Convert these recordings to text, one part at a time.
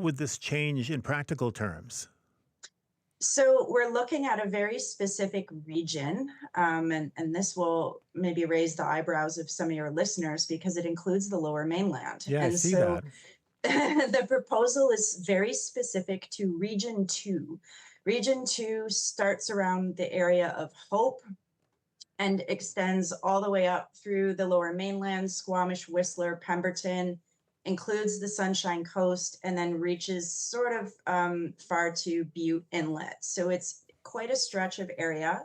Would this change in practical terms? So we're looking at a very specific region, and this will maybe raise the eyebrows of some of your listeners because it includes the Lower Mainland. Yeah, I And see so that. the proposal is very specific to Region 2. Region 2 starts around the area of Hope and extends all the way up through the Lower Mainland, Squamish, Whistler, Pemberton, includes the Sunshine Coast, and then reaches sort of far to Butte Inlet. So it's quite a stretch of area,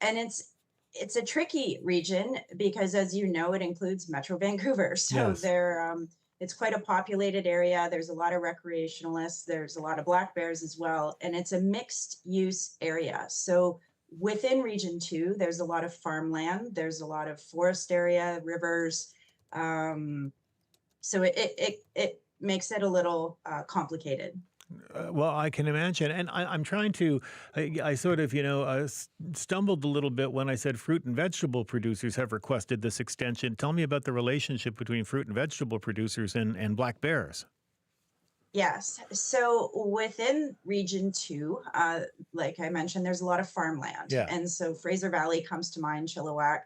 and it's a tricky region because, as you know, it includes Metro Vancouver. So Yes. there, it's quite a populated area. There's a lot of recreationalists. There's a lot of black bears as well, and it's a mixed use area. So within Region 2, there's a lot of farmland. There's a lot of forest area, rivers. Um, so it makes it a little complicated. Well, I can imagine, and I'm trying to. I sort of, stumbled a little bit when I said fruit and vegetable producers have requested this extension. Tell me about the relationship between fruit and vegetable producers and black bears. Yes. So within Region 2, like I mentioned, there's a lot of farmland. Yeah. And so Fraser Valley comes to mind, Chilliwack.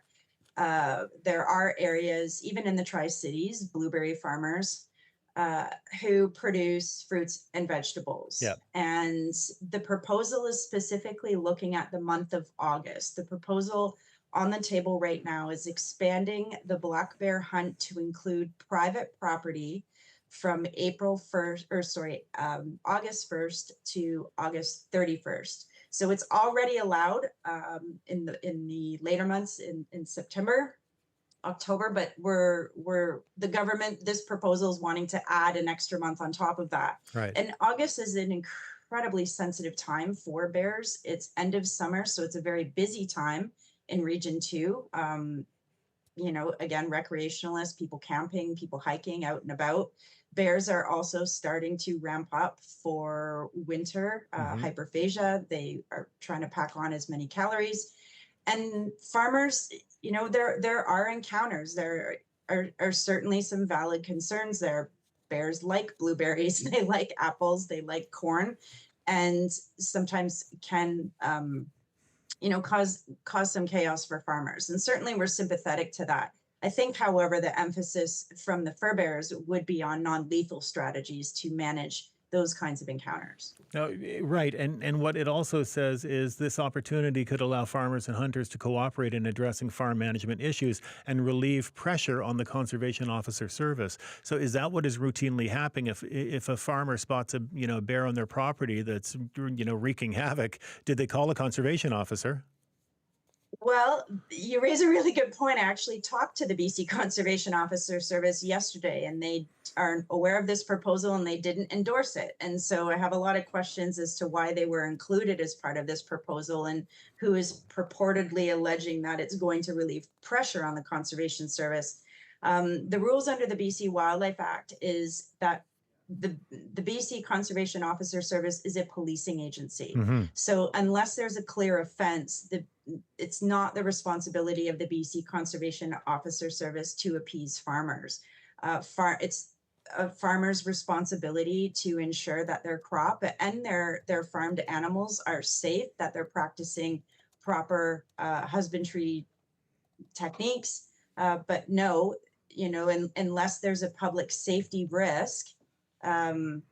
There are areas, even in the Tri Cities, blueberry farmers uh, who produce fruits and vegetables. Yeah. And the proposal is specifically looking at the month of August. The proposal on the table right now is expanding the black bear hunt to include private property from April 1st, or sorry, August 1st to August 31st. So it's already allowed in the later months in September, October, but we're the government, this proposal is wanting to add an extra month on top of that. Right. And August is an incredibly sensitive time for bears. It's end of summer, so it's a very busy time in Region 2. Again, recreationalists, people camping, people hiking out and about. Bears are also starting to ramp up for winter Hmm. hyperphagia. They are trying to pack on as many calories. And farmers, there are encounters. There are certainly some valid concerns there. Bears like blueberries, they like apples, they like corn, and sometimes can cause some chaos for farmers. And certainly we're sympathetic to that. I think, however, the emphasis from the fur bearers would be on non-lethal strategies to manage those kinds of encounters. No, right. And what it also says is this opportunity could allow farmers and hunters to cooperate in addressing farm management issues and relieve pressure on the conservation officer service. So is that what is routinely happening if a farmer spots a bear on their property that's wreaking havoc? Did they call a conservation officer? Well, you raise a really good point. I actually talked to the BC Conservation Officer Service yesterday, and they are aware of this proposal and they didn't endorse it. And so I have a lot of questions as to why they were included as part of this proposal and who is purportedly alleging that it's going to relieve pressure on the Conservation Service. The rules under the BC Wildlife Act is that the the BC Conservation Officer Service is a policing agency. Hmm. So unless there's a clear offense, it's not the responsibility of the BC Conservation Officer Service to appease farmers. It's a farmer's responsibility to ensure that their crop and their farmed animals are safe, that they're practicing proper husbandry techniques. But no, unless there's a public safety risk, um,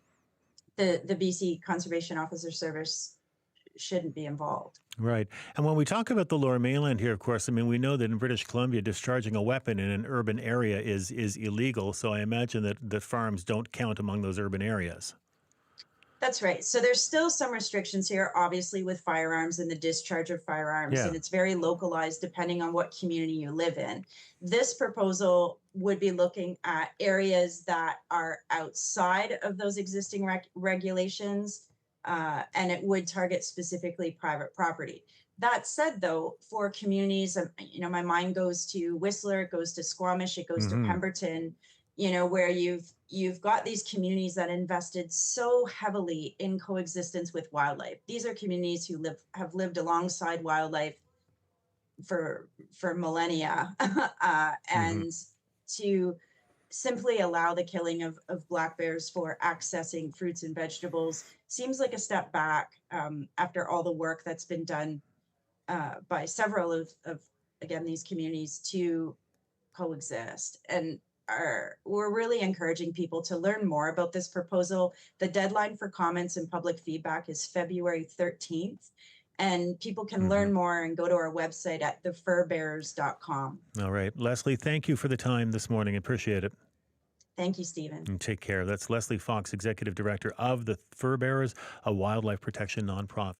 the BC Conservation Officer Service shouldn't be involved. Right. And when we talk about the Lower Mainland here, of course, I mean, we know that in British Columbia, discharging a weapon in an urban area is illegal. So I imagine that the farms don't count among those urban areas. That's right. So there's still some restrictions here, obviously, with firearms and the discharge of firearms, Yeah. and it's very localized depending on what community you live in. This proposal would be looking at areas that are outside of those existing regulations, and it would target specifically private property. That said, though, for communities, my mind goes to Whistler, it goes to Squamish, it goes to Hmm. Pemberton, where you've got these communities that invested so heavily in coexistence with wildlife. These are communities who have lived alongside wildlife for millennia, Hmm. and to simply allow the killing of black bears for accessing fruits and vegetables seems like a step back after all the work that's been done by several of again these communities to coexist. And we're really encouraging people to learn more about this proposal. The deadline for comments and public feedback is February 13th. And people can learn more and go to our website at thefurbearers.com. All right. Leslie, thank you for the time this morning. Appreciate it. Thank you, Stephen. And take care. That's Leslie Fox, Executive Director of the Fur Bearers, a wildlife protection nonprofit.